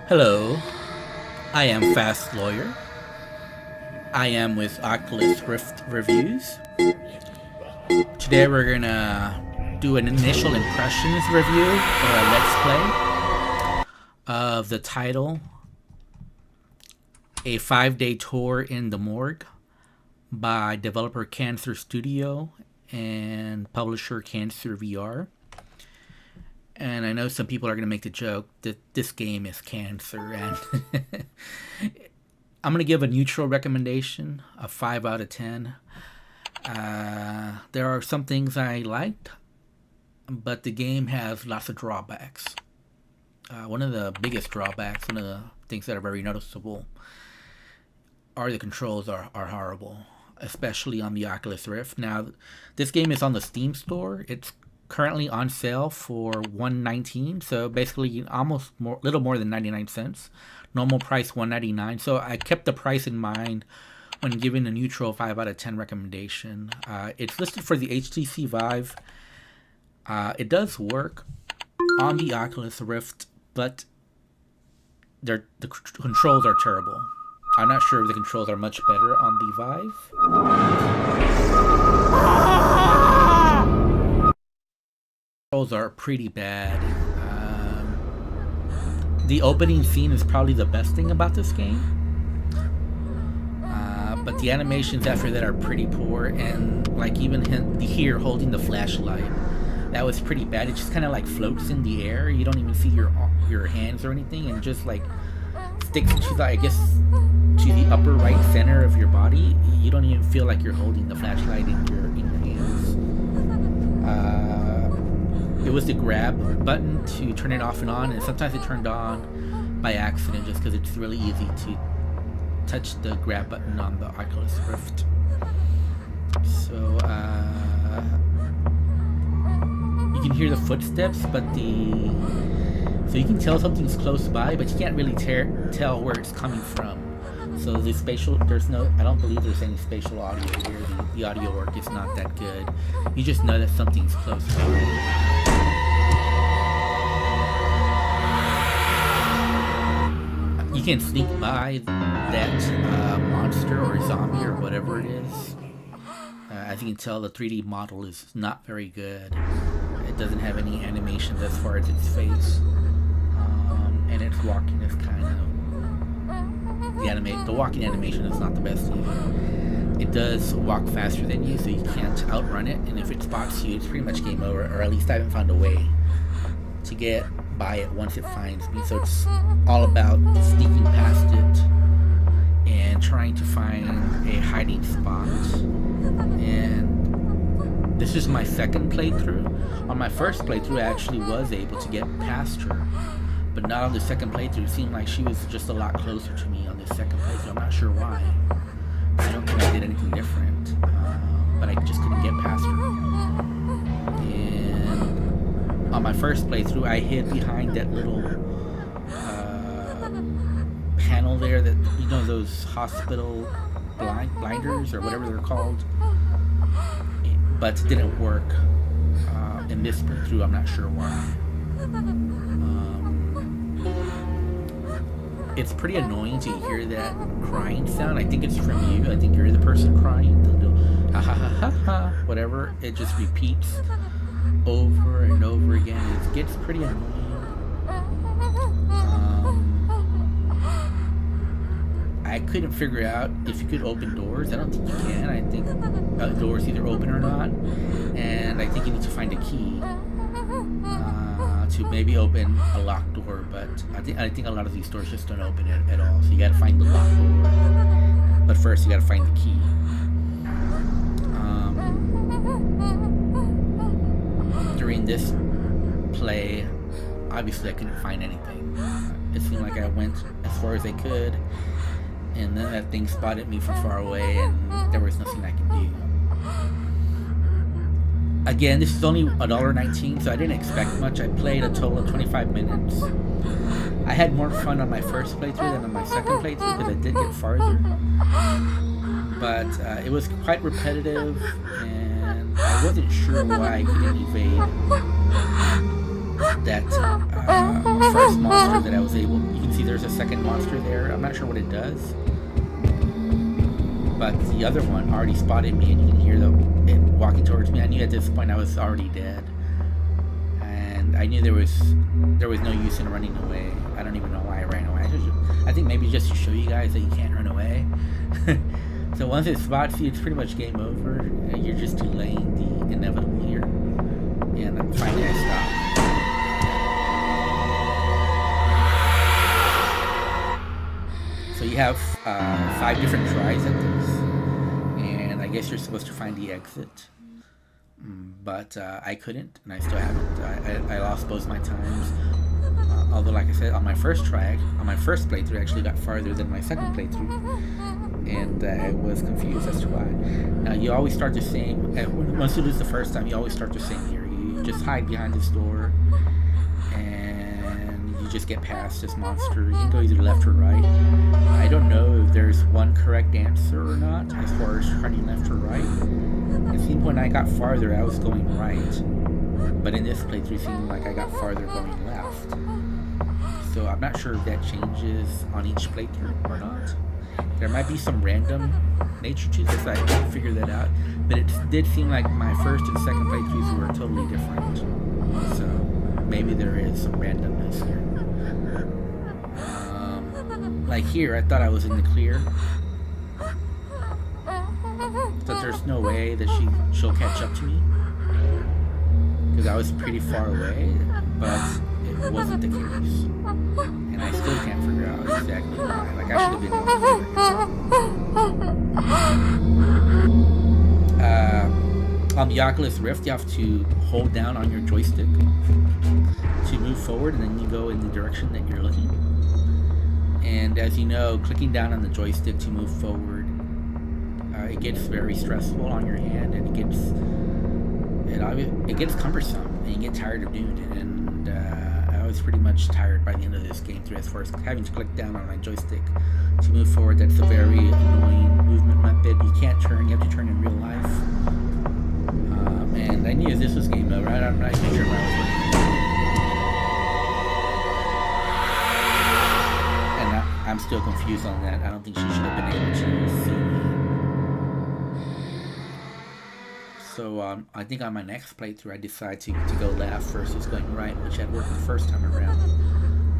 Hello, I am Fast Lawyer. I am with Oculus Rift Reviews. Today we're gonna do an initial impressions review or a let's play of the title, A 5-Day Tour in the Morgue by developer Cancer Studio and publisher Cancer VR. And I know some people are going to make the joke that this game is cancer, and I'm going to give a neutral recommendation, a 5 out of 10. There are some things I liked, but the game has lots of drawbacks. One of the biggest drawbacks, one of the things that are very noticeable, are the controls are horrible, especially on the Oculus Rift. Now, this game is on the Steam store. It's currently on sale for $119, so basically little more than 99 cents. Normal price $199. So I kept the price in mind when giving a neutral 5 out of 10 recommendation. It's listed for the HTC Vive. It does work on the Oculus Rift, but the controls are terrible. I'm not sure if the controls are much better on the Vive. Controls are pretty bad. The opening scene is probably the best thing about this game, but the animations after that are pretty poor, and like even here holding the flashlight, that was pretty bad. It just kind of like floats in the air. You don't even see your hands or anything, and just like sticks to the, I guess, to the upper right center of your body. You don't even feel like you're holding the flashlight in your hands. It was the grab button to turn it off and on, and sometimes it turned on by accident just because it's really easy to touch the grab button on the Oculus Rift. So you can hear the footsteps, but so you can tell something's close by, but you can't really tell where it's coming from. So I don't believe there's any spatial audio here. The audio work is not that good. You just know that something's close by. You can sneak by that monster or zombie or whatever it is. As you can tell, the 3D model is not very good. It doesn't have any animations as far as its face. And its walking is kind of... The walking animation is not the best either. It does walk faster than you, so you can't outrun it. And if it spots you, it's pretty much game over. Or at least I haven't found a way to get by it once it finds me. So it's all about sneaking past it and trying to find a hiding spot. And this is my second playthrough. On my first playthrough, I actually was able to get past her, but not on the second playthrough. It seemed like she was just a lot closer to me on the second playthrough. I'm not sure why. I don't think I did anything different, but I just couldn't get past her. And on my first playthrough, I hid behind that little panel there, that, you know, those hospital blinders or whatever they're called, but it didn't work in this playthrough. I'm not sure why. It's pretty annoying to hear that crying sound. I think it's from you. I think you're the person crying. Ha ha ha ha ha. Whatever. It just repeats over and over again. It gets pretty annoying. I couldn't figure out if you could open doors. I don't think you can. I think doors either open or not. And I think you need to find a key to maybe open a locked door, but I think a lot of these doors just don't open it at all. So you gotta find the locked door. But first you gotta find the key. During this play, obviously I couldn't find anything. It seemed like I went as far as I could, and then that thing spotted me from far away, and there was nothing I could do. Again, this is only $1.19, so I didn't expect much. I played a total of 25 minutes. I had more fun on my first playthrough than on my second playthrough because I did get farther. But it was quite repetitive, and I wasn't sure why I couldn't evade that first monster that I was able... You can see there's a second monster there. I'm not sure what it does, but the other one already spotted me, and you can hear it walking towards me. I knew at this point I was already dead, and I knew there was no use in running away. I don't even know why I ran away. I think maybe just to show you guys that you can't run away. So once it spots you, it's pretty much game over. You're just delaying the inevitable here, and finally I stopped. So you have 5 different tries at this, and I guess you're supposed to find the exit, but I couldn't, and I still haven't. I lost both my times, although like I said, on my first playthrough, I actually got farther than my second playthrough, and I was confused as to why. Now you always start the same, once you lose the first time, you always start the same here. You just hide behind this door, and you just get past this monster. You can go either left or right. I don't know if there's one correct answer or not as far as running left or right. It seemed when I got farther I was going right, but in this playthrough it seemed like I got farther going left. So I'm not sure if that changes on each playthrough or not. There might be some random nature to this, I can't figure that out, but it did seem like my first and second playthroughs were totally different. So maybe there is some randomness here. Like here, I thought I was in the clear. So there's no way that she'll catch up to me, because I was pretty far away, but it wasn't the case. And I still can't figure out exactly why. Like, I should have been able to figure it out. On the Oculus Rift, you have to hold down on your joystick to move forward, and then you go in the direction that you're looking. And as you know, clicking down on the joystick to move forward, it gets very stressful on your hand, and it gets cumbersome, and you get tired of doing it. And I was pretty much tired by the end of this game through, as far as having to click down on my joystick to move forward. That's a very annoying movement method. You can't turn; you have to turn in real life. And I knew this was game over. I'm not even sure where I was looking. I'm still confused on that. I don't think she should have been able to see me. So I think on my next playthrough, I decided to go left versus going right, which had worked the first time around.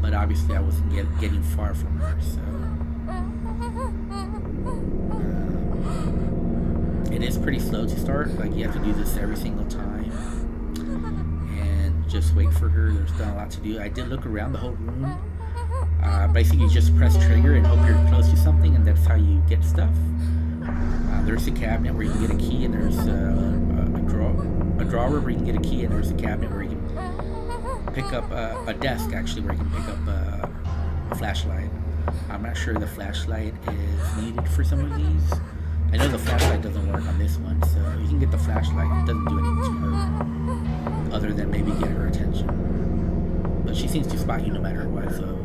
But obviously, I wasn't getting far from her. So it is pretty slow to start. Like, you have to do this every single time, and just wait for her. There's not a lot to do. I did look around the whole room. Basically, you just press trigger and hope you're close to something, and that's how you get stuff. There's a cabinet where you can get a key, and there's a drawer where you can get a key, and there's a cabinet where you can pick up a desk, actually, where you can pick up a flashlight. I'm not sure the flashlight is needed for some of these. I know the flashlight doesn't work on this one, so you can get the flashlight. It doesn't do anything to her, other than maybe get her attention. But she seems to spot you no matter what, so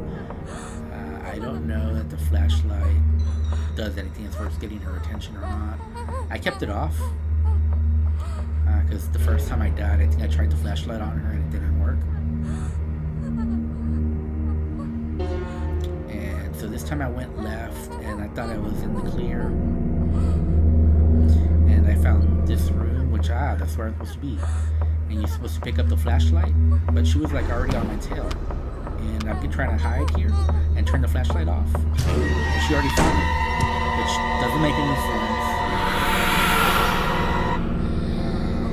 I don't know that the flashlight does anything as far as getting her attention or not. I kept it off, because the first time I died, I think I tried the flashlight on her and it didn't work. And so this time I went left, and I thought I was in the clear. And I found this room, which, that's where I'm supposed to be. And you're supposed to pick up the flashlight, but she was like already on my tail. And I've been trying to hide here and turn the flashlight off, and she already found it, which doesn't make any sense.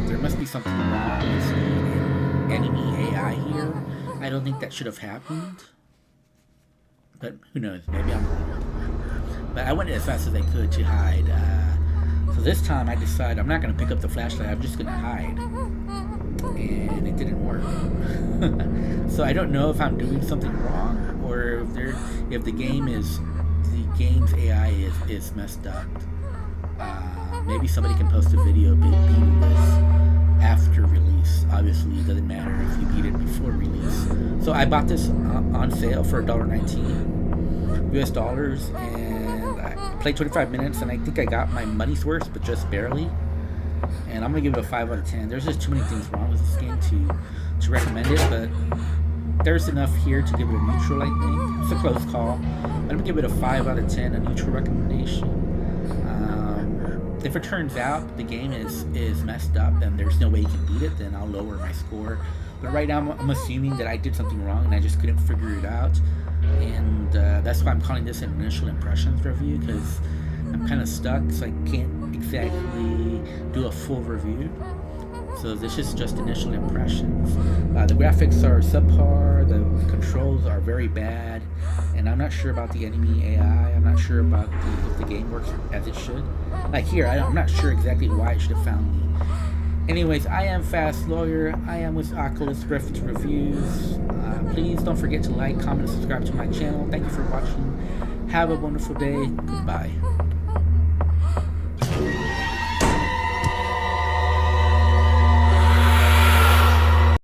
There must be something wrong with the enemy AI here. I don't think that should have happened, but who knows, maybe I'm wrong. But I went as fast as I could to hide. So this time I decided I'm not going to pick up the flashlight, I'm just going to hide. And it didn't work. So I don't know if I'm doing something wrong, or if the game's AI is messed up. Maybe somebody can post a video beating this after release. Obviously, it doesn't matter if you beat it before release. So I bought this on sale for $1.19 US dollars, and I played 25 minutes, and I think I got my money's worth, but just barely. And I'm gonna give it a 5 out of 10. There's just too many things wrong with this game to recommend it, but There's enough here to give it a neutral, I think. It's a close call. I'm going to give it a 5 out of 10, a neutral recommendation. If it turns out the game is messed up and there's no way you can beat it, then I'll lower my score. But right now I'm assuming that I did something wrong and I just couldn't figure it out. And that's why I'm calling this an initial impressions review, because I'm kind of stuck, so I can't exactly do a full review. So this is just initial impressions. The graphics are subpar, the controls are very bad, and I'm not sure about the enemy AI. I'm not sure about if the game works as it should. Like here, I'm not sure exactly why it should have found me. Anyways, I am Fast Lawyer. I am with Oculus Griffiths Reviews. Please don't forget to like, comment, and subscribe to my channel. Thank you for watching. Have a wonderful day. Goodbye.